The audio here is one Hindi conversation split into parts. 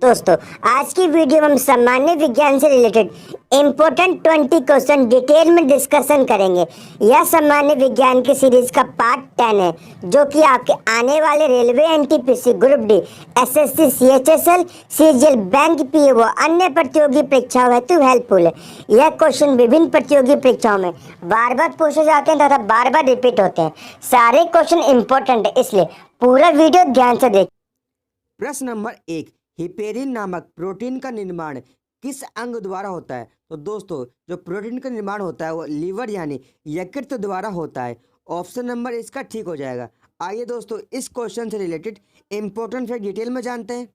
दोस्तों, आज की वीडियो में हम सामान्य विज्ञान से रिलेटेड इम्पोर्टेंट 20 क्वेश्चन डिटेल में डिस्कशन करेंगे। यह सामान्य विज्ञान की सीरीज का पार्ट 10 है, जो कि आपके आने वाले railway, NTPC, group D, SSC, CHSL, CGL, bank, PO व अन्य प्रतियोगी परीक्षाओं हेतु हेल्पफुल है। यह क्वेश्चन विभिन्न प्रतियोगी परीक्षाओं में बार बार पूछे जाते हैं तथा बार बार रिपीट होते हैं। सारे क्वेश्चन इंपॉर्टेंट है, इसलिए पूरा वीडियो ध्यान से देखें। प्रश्न नंबर 1, हिपेरिन नामक प्रोटीन का निर्माण किस अंग द्वारा होता है? तो दोस्तों, जो प्रोटीन का निर्माण होता है वो लीवर यानी यकृत द्वारा होता है। ऑप्शन नंबर इसका ठीक हो जाएगा। आइए दोस्तों, इस क्वेश्चन से रिलेटेड इंपॉर्टेंट फैक्ट डिटेल में जानते हैं।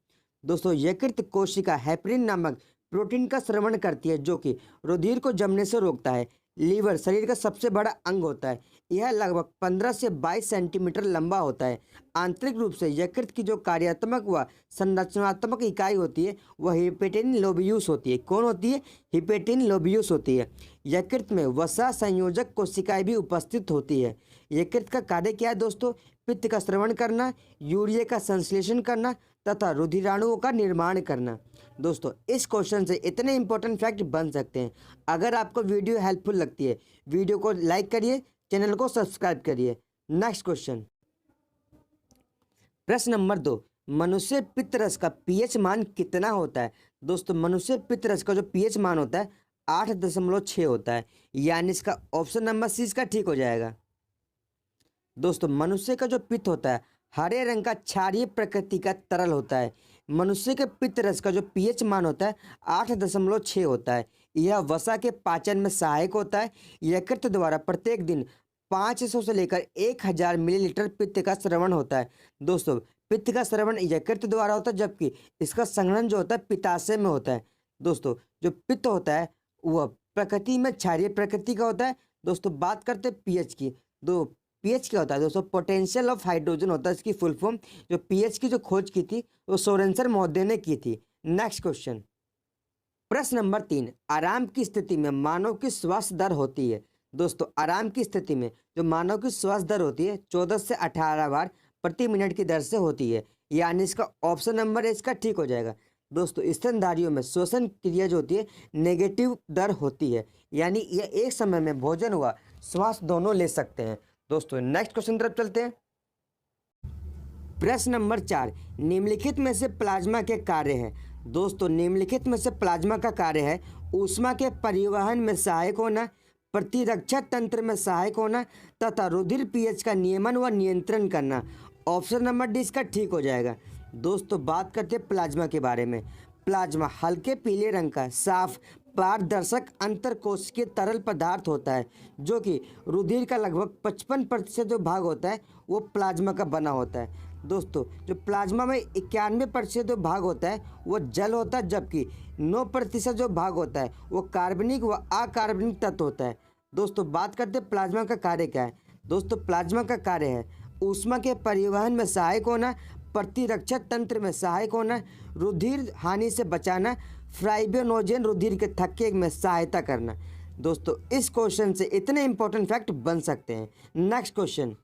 दोस्तों, यकृत कोशिका हेपेरिन नामक प्रोटीन का स्रवण करती है, जो कि रुधिर को जमने से रोकता है। लीवर शरीर का सबसे बड़ा अंग होता है। यह लगभग 15 से 22 सेंटीमीटर लंबा होता है। आंतरिक रूप से यकृत की जो कार्यात्मक व संरचनात्मक इकाई होती है वह हिपेटिन लोबियूस होती है। कौन होती है? हिपेटिन लोबियूस होती है। यकृत में वसा संयोजक कोशिकाएं भी उपस्थित होती है। यकृत का कार्य क्या है दोस्तों? पित्त का स्रवण करना, यूरिया का संश्लेषण करना तथा रुधिराणुओं का निर्माण करना। दोस्तों, इस क्वेश्चन से इतने इंपॉर्टेंट फैक्ट बन सकते हैं। अगर आपको वीडियो हेल्पफुल लगती है, वीडियो को लाइक करिए, चैनल को सब्सक्राइब करिए। नेक्स्ट क्वेश्चन, प्रश्न नंबर 2, मनुष्य पित्तरस का पीएच मान कितना होता है? दोस्तों, मनुष्य पित्तरस का जो पीएच मान होता है 8.6 होता है, यानी इसका ऑप्शन नंबर सी इसका ठीक हो जाएगा। दोस्तों, मनुष्य का जो पित्त होता है हरे रंग का क्षारीय प्रकृति का तरल होता है। मनुष्य के पित्त रस का जो पीएच मान होता है 8.6 होता है। यह वसा के पाचन में सहायक होता है। यकृत द्वारा प्रत्येक दिन 500 से लेकर 1000 मिलीलीटर पित्त का स्रवण होता है। दोस्तों, पित्त का स्रवण यकृत द्वारा होता है, जबकि इसका संघनन जो होता है पित्ताशय में होता है। दोस्तों, जो पित्त होता है वह प्रकृति में क्षारीय प्रकृति का होता है। दोस्तों, बात करते हैं पीएच की। दो पीएच क्या होता है दोस्तों? पोटेंशियल ऑफ हाइड्रोजन होता है इसकी फुल फॉर्म। जो पीएच की जो खोज की थी वो सोरेनसन महोदय ने की थी। नेक्स्ट क्वेश्चन, प्रश्न नंबर 3, आराम की स्थिति में मानव की श्वास दर होती है? दोस्तों, आराम की स्थिति में जो मानव की श्वास दर होती है 14 से 18 बार प्रति मिनट की दर से होती है, यानी इसका ऑप्शन नंबर इसका ठीक हो जाएगा। दोस्तों, स्तनधारियों में श्वसन क्रिया जो होती है नेगेटिव दर होती है, यानी यह एक समय में भोजन व श्वास दोनों ले सकते हैं। दोस्तों, नेक्स्ट क्वेश्चन तरफ चलते हैं। प्रश्न नंबर 4, निम्नलिखित में से प्लाज्मा के कार्य है? दोस्तों, निम्नलिखित में से प्लाज्मा का कार्य है ऊष्मा के परिवहन में सहायक होना, प्रतिरक्षा तंत्र में सहायक होना तथा रुधिर पीएच का नियमन व नियंत्रण करना। ऑप्शन नंबर डी इसका ठीक हो जाएगा। दोस्तों, बात करते हैं प्लाज्मा के बारे में। प्लाज्मा हल्के पीले रंग का साफ पारदर्शक अंतरकोशिकीय तरल पदार्थ होता है, जो कि रुधिर का लगभग 55% जो भाग होता है वो प्लाज्मा का बना होता है। दोस्तों, जो प्लाज्मा में 91% जो भाग होता है वो जल होता है, जबकि 9% जो भाग होता है वो कार्बनिक व अकार्बनिक तत्व होता है। दोस्तों, बात करते हैं प्लाज्मा का कार्य क्या है। दोस्तों, प्लाज्मा का कार्य है ऊष्मा के परिवहन में सहायक होना, प्रतिरक्षा तंत्र में सहायक होना, रुधिर हानि से बचाना, फाइब्रिनोजेन रुधिर के थक्के में सहायता करना। दोस्तों, इस क्वेश्चन से इतने इंपॉर्टेंट फैक्ट बन सकते हैं। नेक्स्ट क्वेश्चन,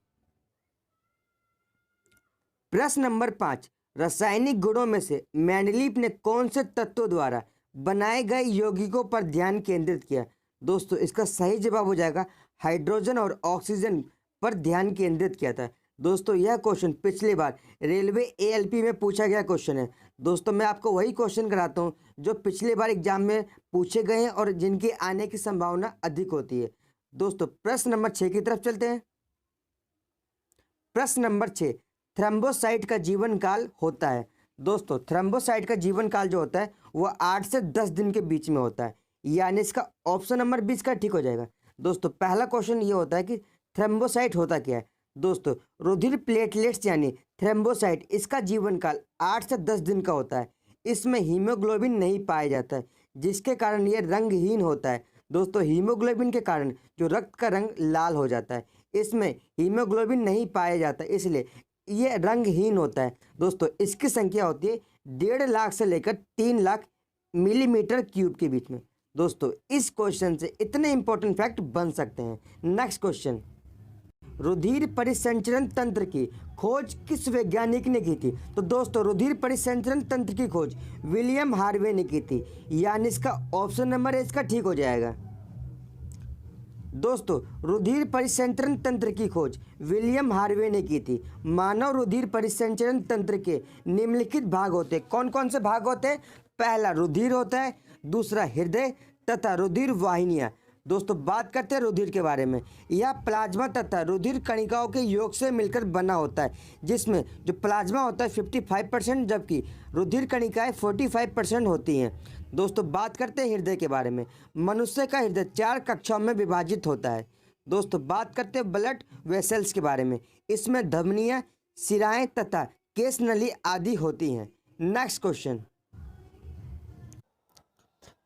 प्रश्न नंबर 5, रासायनिक गुणों में से मैंडलीफ ने कौन से तत्वों द्वारा बनाए गए यौगिकों पर ध्यान केंद्रित किया? दोस्तों, इसका सही जवाब हो जाएगा हाइड्रोजन और ऑक्सीजन पर ध्यान केंद्रित किया था। दोस्तों, यह क्वेश्चन पिछली बार रेलवे एएलपी में पूछा गया क्वेश्चन है। दोस्तों, मैं आपको वही क्वेश्चन कराता हूँ जो पिछली बार एग्जाम में पूछे गए हैं और जिनके आने की संभावना अधिक होती है। दोस्तों, प्रश्न नंबर 6 की तरफ चलते हैं। प्रश्न नंबर 6, थ्रोम्बोसाइट का जीवन काल होता है? दोस्तों, थ्रोम्बोसाइट का जीवन काल जो होता है वह 8 से 10 दिन के बीच में होता है, यानी इसका ऑप्शन नंबर 20 का ठीक हो जाएगा। दोस्तों, पहला क्वेश्चन ये होता है कि थ्रोम्बोसाइट होता क्या है? दोस्तों, रुधिर प्लेटलेट्स यानी थ्रोम्बोसाइट, इसका जीवन काल 8 से 10 दिन का होता है। इसमें हीमोग्लोबिन नहीं पाया जाता है, जिसके कारण यह रंगहीन होता है। दोस्तों, हीमोग्लोबिन के कारण जो रक्त का रंग लाल हो जाता है। इसमें हीमोग्लोबिन नहीं पाया जाता, इसलिए ये रंगहीन होता है। दोस्तों, इसकी संख्या होती है 1.5 लाख से लेकर 3 लाख मिलीमीटर क्यूब के बीच में। दोस्तों, इस क्वेश्चन से इतने इंपॉर्टेंट फैक्ट बन सकते हैं। नेक्स्ट क्वेश्चन, रुधिर परिसंचरण तंत्र की खोज किस वैज्ञानिक ने की थी? तो दोस्तों रुधिर परिसंचरण तंत्र की खोज विलियम हार्वे ने की थी, यानी इसका ऑप्शन नंबर इसका ठीक हो जाएगा। दोस्तों रुधिर परिसंचरण तंत्र की खोज विलियम हार्वे ने की थी। मानव रुधिर परिसंचरण तंत्र के निम्नलिखित भाग होते हैं। कौन कौन से भाग होते हैं? पहला रुधिर होता है, दूसरा हृदय तथा रुधिर वाहिनियाँ। दोस्तों बात करते हैं रुधिर के बारे में। यह प्लाज्मा तथा रुधिर कणिकाओं के योग से मिलकर बना होता है, जिसमें जो प्लाज्मा होता है 55%, जबकि रुधिर कणिकाएं 45% होती हैं। दोस्तों बात करते हैं हृदय के बारे में। मनुष्य का हृदय 4 कक्षाओं में विभाजित होता है। दोस्तों बात करते हैं ब्लड वेसल्स के बारे में। इसमें धमनियाँ, शिराएँ तथा केश नली आदि होती हैं। नेक्स्ट क्वेश्चन,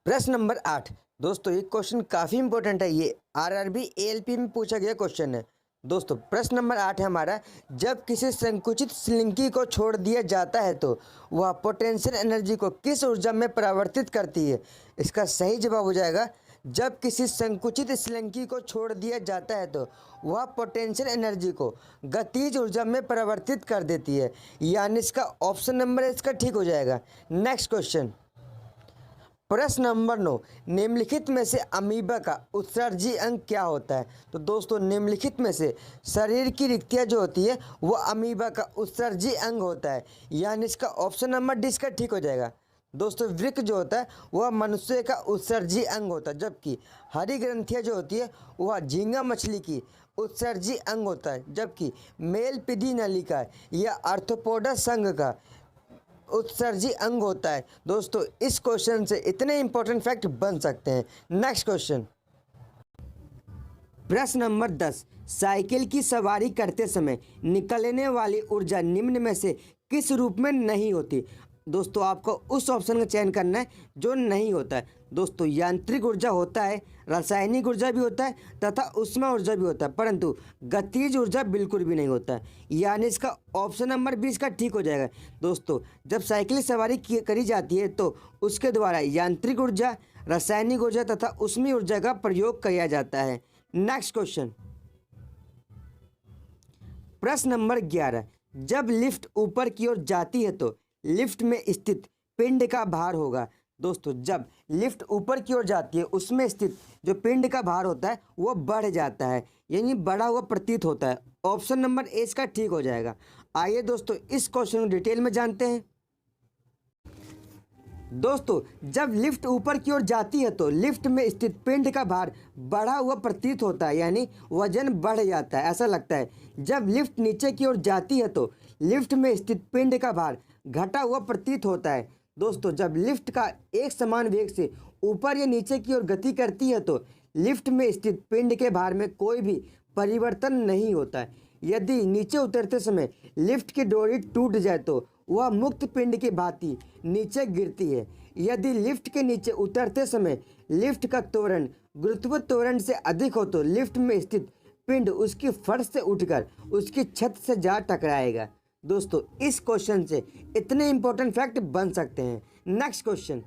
प्रश्न नंबर 8। दोस्तों ये क्वेश्चन काफ़ी इंपॉर्टेंट है, ये आरआरबी एएलपी में पूछा गया क्वेश्चन है। दोस्तों प्रश्न नंबर 8 है हमारा, जब किसी संकुचित स्लिंकी को छोड़ दिया जाता है तो वह पोटेंशियल एनर्जी को किस ऊर्जा में परिवर्तित करती है? इसका सही जवाब हो जाएगा, जब किसी संकुचित स्लिंकी को छोड़ दिया जाता है तो वह पोटेंशियल एनर्जी को गतिज ऊर्जा में परिवर्तित कर देती है, यानी इसका ऑप्शन नंबर इसका ठीक हो जाएगा। नेक्स्ट क्वेश्चन, प्रश्न नंबर 9। निम्नलिखित में से अमीबा का उत्सर्जी अंग क्या होता है? तो दोस्तों निम्नलिखित में से शरीर की रिक्तियाँ जो होती है वो अमीबा का उत्सर्जी अंग होता है, यानी इसका ऑप्शन नंबर डी इसका ठीक हो जाएगा। दोस्तों वृक्क जो होता है वह मनुष्य का उत्सर्जी अंग होता है, जबकि हरी ग्रंथियाँ जो होती है वह झींगा मछली की उत्सर्जी अंग होता है, जबकि मेल पिदी नलिका या आर्थ्रोपोडा संघ का उत्सर्जी अंग होता है। दोस्तों इस क्वेश्चन से इतने इंपॉर्टेंट फैक्ट बन सकते हैं। नेक्स्ट क्वेश्चन, प्रश्न नंबर 10। साइकिल की सवारी करते समय निकलने वाली ऊर्जा निम्न में से किस रूप में नहीं होती? दोस्तों आपको उस ऑप्शन का चयन करना है जो नहीं होता है। दोस्तों यांत्रिक ऊर्जा होता है, रासायनिक ऊर्जा भी होता है तथा ऊष्मा ऊर्जा भी होता है, परंतु गतिज ऊर्जा बिल्कुल भी नहीं होता है, यानी इसका ऑप्शन नंबर 20 का ठीक हो जाएगा। दोस्तों जब साइकिल सवारी करी जाती है तो उसके द्वारा यांत्रिक ऊर्जा, रासायनिक ऊर्जा तथा ऊष्मीय ऊर्जा का प्रयोग किया जाता है। नेक्स्ट क्वेश्चन, प्रश्न नंबर 11। जब लिफ्ट ऊपर की ओर जाती है तो लिफ्ट में स्थित पिंड का भार होगा। दोस्तों जब लिफ्ट ऊपर की ओर जाती है उसमें स्थित जो पिंड का भार होता है वो बढ़ जाता है, यानी बढ़ा हुआ प्रतीत होता है। ऑप्शन नंबर ए इसका ठीक हो जाएगा। आइए दोस्तों इस क्वेश्चन को डिटेल में जानते हैं। दोस्तों जब लिफ्ट ऊपर की ओर जाती है तो लिफ्ट में स्थित पिंड का भार बढ़ा हुआ प्रतीत होता है, यानी वजन बढ़ जाता है, ऐसा लगता है। जब लिफ्ट नीचे की ओर जाती है तो लिफ्ट में स्थित पिंड का भार घटा हुआ प्रतीत होता है। दोस्तों जब लिफ्ट का एक समान वेग से ऊपर या नीचे की ओर गति करती है तो लिफ्ट में स्थित पिंड के भार में कोई भी परिवर्तन नहीं होता है। यदि नीचे उतरते समय लिफ्ट की डोरी टूट जाए तो वह मुक्त पिंड की भांति नीचे गिरती है। यदि लिफ्ट के नीचे उतरते समय लिफ्ट का त्वरण गुरुत्व त्वरण से अधिक हो तो लिफ्ट में स्थित पिंड उसकी फर्श से उठकर उसकी छत से जा टकराएगा। दोस्तों इस क्वेश्चन से इतने इंपॉर्टेंट फैक्ट बन सकते हैं। नेक्स्ट क्वेश्चन,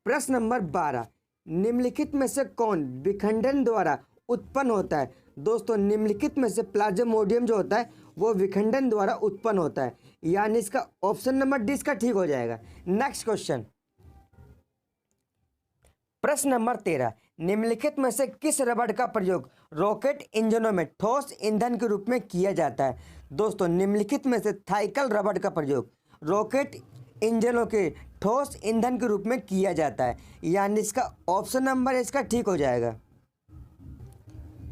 प्रश्न नंबर 12। निम्नलिखित में से कौन विखंडन द्वारा उत्पन्न होता है? दोस्तों निम्नलिखित में से प्लाज्मोडियम जो होता है वो विखंडन द्वारा उत्पन्न होता है, यानी इसका ऑप्शन नंबर डी इसका ठीक हो जाएगा। नेक्स्ट क्वेश्चन, प्रश्न नंबर 13। निम्नलिखित में से किस रबड़ का प्रयोग रॉकेट इंजनों में ठोस ईंधन के रूप में किया जाता है? दोस्तों निम्नलिखित में से थाइकल रबड़ का प्रयोग रॉकेट इंजनों के ठोस ईंधन के रूप में किया जाता है, यानी इसका ऑप्शन नंबर इसका ठीक हो जाएगा।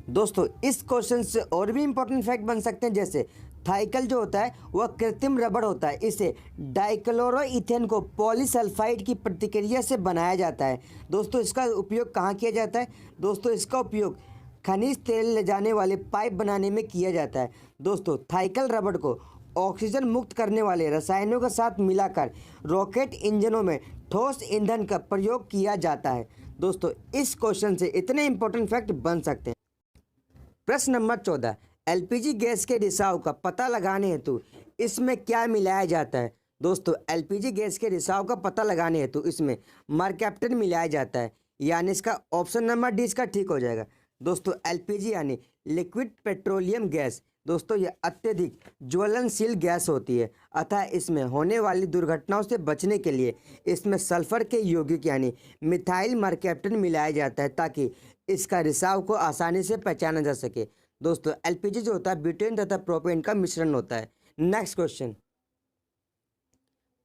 दोस्तों इस क्वेश्चन से और भी इंपॉर्टेंट फैक्ट बन सकते हैं, जैसे थाइकल जो होता है वह कृत्रिम रबड़ होता है। इसे डाइक्लोरोइथेन को पॉलीसल्फाइड की प्रतिक्रिया से बनाया जाता है। दोस्तों इसका उपयोग कहाँ किया जाता है? दोस्तों इसका उपयोग खनिज तेल ले जाने वाले पाइप बनाने में किया जाता है। दोस्तों थाइकल रबड़ को ऑक्सीजन मुक्त करने वाले रसायनों के साथ मिलाकर रॉकेट इंजनों में ठोस ईंधन का प्रयोग किया जाता है। दोस्तों इस क्वेश्चन से इतने इंपॉर्टेंट फैक्ट बन सकते हैं। प्रश्न नंबर 14। एलपीजी गैस के रिसाव का पता लगाने हेतु इसमें क्या मिलाया जाता है? दोस्तों एलपीजी गैस के रिसाव का पता लगाने हेतु इसमें मरकैप्टन मिलाया जाता है, यानी इसका ऑप्शन नंबर डी इसका ठीक हो जाएगा। दोस्तों एलपीजी यानी लिक्विड पेट्रोलियम गैस, दोस्तों ये अत्यधिक ज्वलनशील गैस होती है, अतः इसमें होने वाली दुर्घटनाओं से बचने के लिए इसमें सल्फर के यौगिक यानी मिथाइल मरकैप्टन मिलाया जाता है ताकि इसका रिसाव को आसानी से पहचाना जा सके। दोस्तों एलपीजी जो होता है ब्यूटेन तथा प्रोपेन का मिश्रण होता है। नेक्स्ट क्वेश्चन,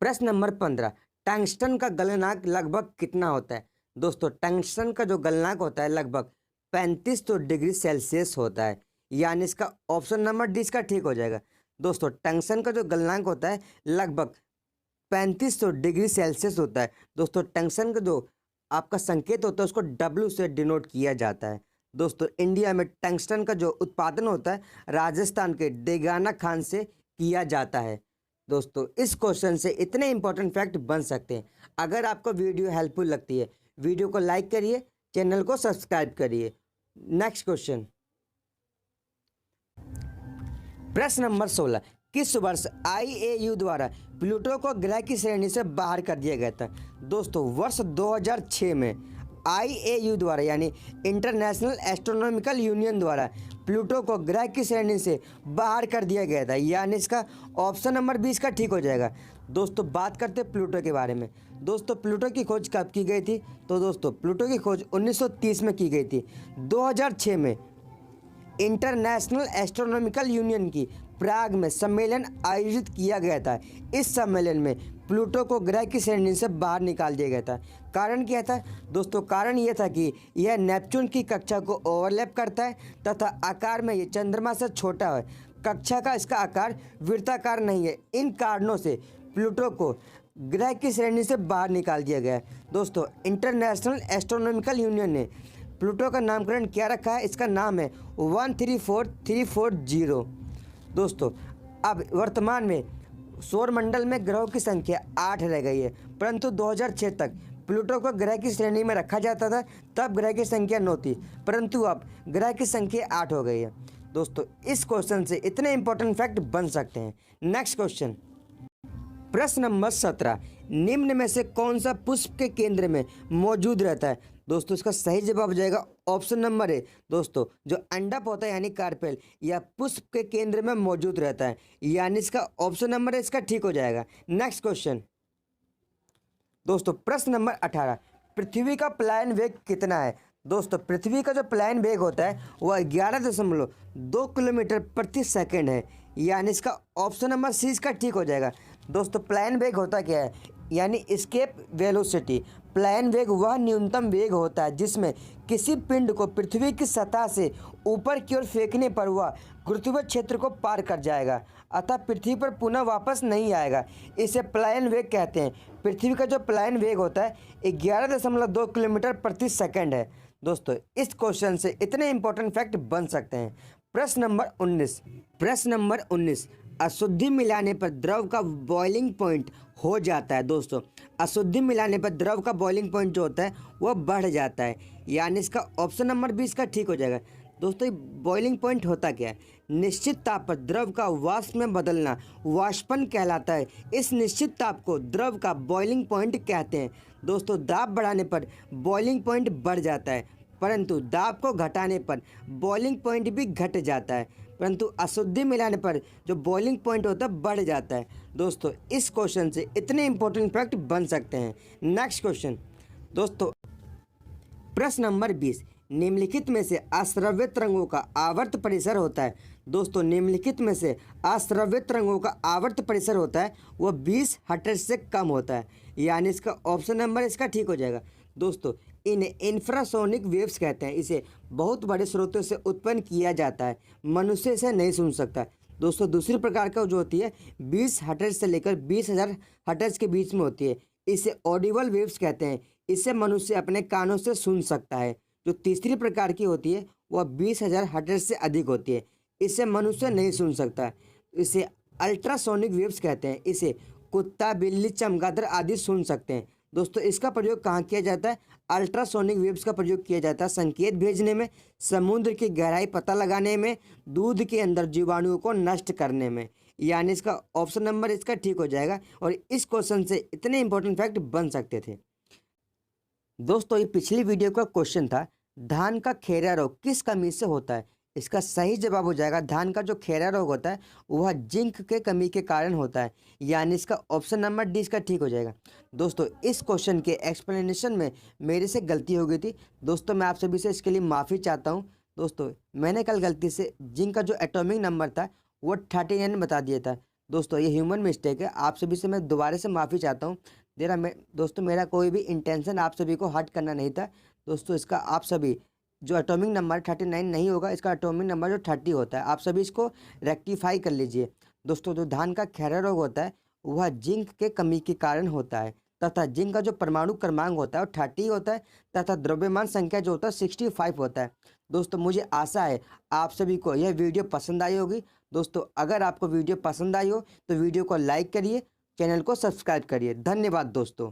प्रश्न नंबर 15, टंगस्टन का गलनांक लगभग कितना होता है? दोस्तों टंगस्टन का जो गलनांक होता है लगभग 3500 डिग्री सेल्सियस होता है, यानी इसका ऑप्शन नंबर डी इसका ठीक हो जाएगा। दोस्तों टंगस्टन का जो गलनांक होता है लगभग 3500 डिग्री सेल्सियस होता है। दोस्तों टंगस्टन का जो आपका संकेत होता है उसको डब्ल्यू से डिनोट किया जाता है। दोस्तों इंडिया में टंगस्टन का जो उत्पादन होता है राजस्थान के देगाना खान से किया जाता है। दोस्तों इस क्वेश्चन से इतने इंपॉर्टेंट फैक्ट बन सकते हैं। अगर आपको वीडियो हेल्पफुल लगती है वीडियो को लाइक करिए, चैनल को सब्सक्राइब करिए। नेक्स्ट क्वेश्चन, प्रश्न नंबर 16, किस वर्ष आईएयू द्वारा प्लूटो को ग्रह की श्रेणी से बाहर कर दिया गया था? दोस्तों वर्ष 2006 में आईएयू द्वारा यानी इंटरनेशनल एस्ट्रोनॉमिकल यूनियन द्वारा प्लूटो को ग्रह की श्रेणी से बाहर कर दिया गया था, यानी इसका ऑप्शन नंबर 20 का ठीक हो जाएगा। दोस्तों बात करते हैं प्लूटो के बारे में। दोस्तों प्लूटो की खोज कब की गई थी? तो दोस्तों प्लूटो की खोज 1930 में की गई थी। 2006 में इंटरनेशनल एस्ट्रोनॉमिकल यूनियन की प्राग में सम्मेलन आयोजित किया गया था। इस सम्मेलन में प्लूटो को ग्रह की श्रेणी से बाहर निकाल दिया गया था। कारण क्या था? दोस्तों कारण यह था कि यह नेपच्यून की कक्षा को ओवरलैप करता है तथा आकार में ये चंद्रमा से छोटा है। कक्षा का इसका आकार वृत्ताकार नहीं है। इन कारणों से प्लूटो को ग्रह की श्रेणी से बाहर निकाल दिया गया है। दोस्तों इंटरनेशनल एस्ट्रोनॉमिकल यूनियन ने प्लूटो का नामकरण क्या रखा है? इसका नाम है 134340। दोस्तों अब वर्तमान में सौर मंडल में ग्रहों की संख्या 8 रह गई है, परंतु 2006 तक प्लूटो को ग्रह की श्रेणी में रखा जाता था, तब ग्रह की संख्या 9 थी, परंतु अब ग्रह की संख्या 8 हो गई है। दोस्तों इस क्वेश्चन से इतने इंपॉर्टेंट फैक्ट बन सकते हैं। नेक्स्ट क्वेश्चन, प्रश्न नंबर 17, निम्न में से कौन सा पुष्प के केंद्र में मौजूद रहता है? दोस्तों इसका सही जवाब हो जाएगा ऑप्शन नंबर ए। दोस्तों जो अंडप होता है यानी कार्पेल या पुष्प के केंद्र में मौजूद रहता है, यानी इसका ऑप्शन नंबर ए इसका ठीक हो जाएगा। नेक्स्ट क्वेश्चन, दोस्तों प्रश्न नंबर 18, पृथ्वी का पलायन वेग कितना है? दोस्तों पृथ्वी का जो पलायन वेग होता है वह 11.2 किलोमीटर प्रति सेकंड है, यानी इसका ऑप्शन नंबर सी इसका ठीक हो जाएगा। दोस्तों पलायन वेग होता क्या है? यानी एस्केप वेलोसिटी। पलायन वेग वह न्यूनतम वेग होता है जिसमें किसी पिंड को पृथ्वी की सतह से ऊपर की ओर फेंकने पर वह गुरुत्वीय क्षेत्र को पार कर जाएगा, अतः पृथ्वी पर पुनः वापस नहीं आएगा। इसे पलायन वेग कहते हैं। पृथ्वी का जो पलायन वेग होता है 11.2 किलोमीटर प्रति सेकंड है। दोस्तों इस क्वेश्चन से इतने इंपॉर्टेंट फैक्ट बन सकते हैं। प्रश्न नंबर 19, अशुद्धि मिलाने पर द्रव का बॉइलिंग पॉइंट हो जाता है। दोस्तों अशुद्धि मिलाने पर द्रव का बॉइलिंग पॉइंट जो होता है वह बढ़ जाता है, यानी इसका ऑप्शन नंबर 20 का ठीक हो जाएगा। दोस्तों बॉइलिंग पॉइंट होता क्या है? निश्चित ताप पर द्रव का वाष्प में बदलना वाष्पन कहलाता है। इस निश्चित ताप को द्रव का बॉइलिंग पॉइंट कहते हैं। दोस्तों दाब बढ़ाने पर बॉइलिंग पॉइंट बढ़ जाता है, परंतु दाब को घटाने पर बॉइलिंग पॉइंट भी घट जाता है, परंतु अशुद्धि मिलाने पर जो बॉइलिंग पॉइंट होता है बढ़ जाता है। दोस्तों इस क्वेश्चन से इतने इंपॉर्टेंट फैक्ट बन सकते हैं। नेक्स्ट क्वेश्चन, दोस्तों प्रश्न नंबर 20, निम्नलिखित में से अश्रव्य तरंगों का आवर्त परिसर होता है। दोस्तों निम्नलिखित में से अश्रव्य तरंगों का आवर्त परिसर होता है वह 20 हर्ट्ज से कम होता है, यानी इसका ऑप्शन नंबर इसका ठीक हो जाएगा। दोस्तों इन्हें इंफ्रासोनिक वेव्स कहते हैं। इसे बहुत बड़े स्रोतों से उत्पन्न किया जाता है, मनुष्य इसे नहीं सुन सकता। दोस्तों दूसरी प्रकार का जो होती है 20 हर्ट्ज से लेकर 20,000 हर्ट्ज के बीच में होती है, इसे ऑडिबल वेव्स कहते हैं। इसे मनुष्य अपने कानों से सुन सकता है। जो तीसरी प्रकार की होती है वह 20,000 हर्ट्ज से अधिक होती है, इसे मनुष्य नहीं सुन सकता। इसे अल्ट्रासोनिक वेव्स कहते हैं। इसे कुत्ता, बिल्ली, चमगादड़ आदि सुन सकते हैं। दोस्तों इसका प्रयोग कहाँ किया जाता है? अल्ट्रासोनिक वेव्स का प्रयोग किया जाता है संकेत भेजने में, समुद्र की गहराई पता लगाने में, दूध के अंदर जीवाणुओं को नष्ट करने में, यानी इसका ऑप्शन नंबर इसका ठीक हो जाएगा। और इस क्वेश्चन से इतने इंपॉर्टेंट फैक्ट बन सकते थे। दोस्तों ये पिछली वीडियो का क्वेश्चन था, धान का खैरा रोग किस कमी से होता है? इसका सही जवाब हो जाएगा धान का जो खैरा रोग होता है वह जिंक के कमी के कारण होता है, यानी इसका ऑप्शन नंबर डी इसका ठीक हो जाएगा। दोस्तों इस क्वेश्चन के एक्सप्लेनेशन में मेरे से गलती हो गई थी। दोस्तों मैं आप सभी से इसके लिए माफ़ी चाहता हूँ। दोस्तों मैंने कल गलती से जिंक का जो एटॉमिक नंबर था वो 39 बता दिया था। दोस्तों ये ह्यूमन मिस्टेक है, आप सभी से मैं दोबारा से माफ़ी चाहता हूँ। दोस्तों मेरा कोई भी इंटेंशन आप सभी को हर्ट करना नहीं था। दोस्तों इसका आप सभी जो एटॉमिक नंबर 39 नहीं होगा, इसका एटॉमिक नंबर जो 30 होता है, आप सभी इसको रेक्टिफाई कर लीजिए। दोस्तों जो धान का खैरा रोग होता है वह जिंक के कमी के कारण होता है तथा जिंक का जो परमाणु क्रमांक होता है वो 30 होता है तथा द्रव्यमान संख्या जो होता है 65 होता है। दोस्तों मुझे आशा है आप सभी को यह वीडियो पसंद आई होगी। दोस्तों अगर आपको वीडियो पसंद आई हो तो वीडियो को लाइक करिए, चैनल को सब्सक्राइब करिए। धन्यवाद दोस्तों।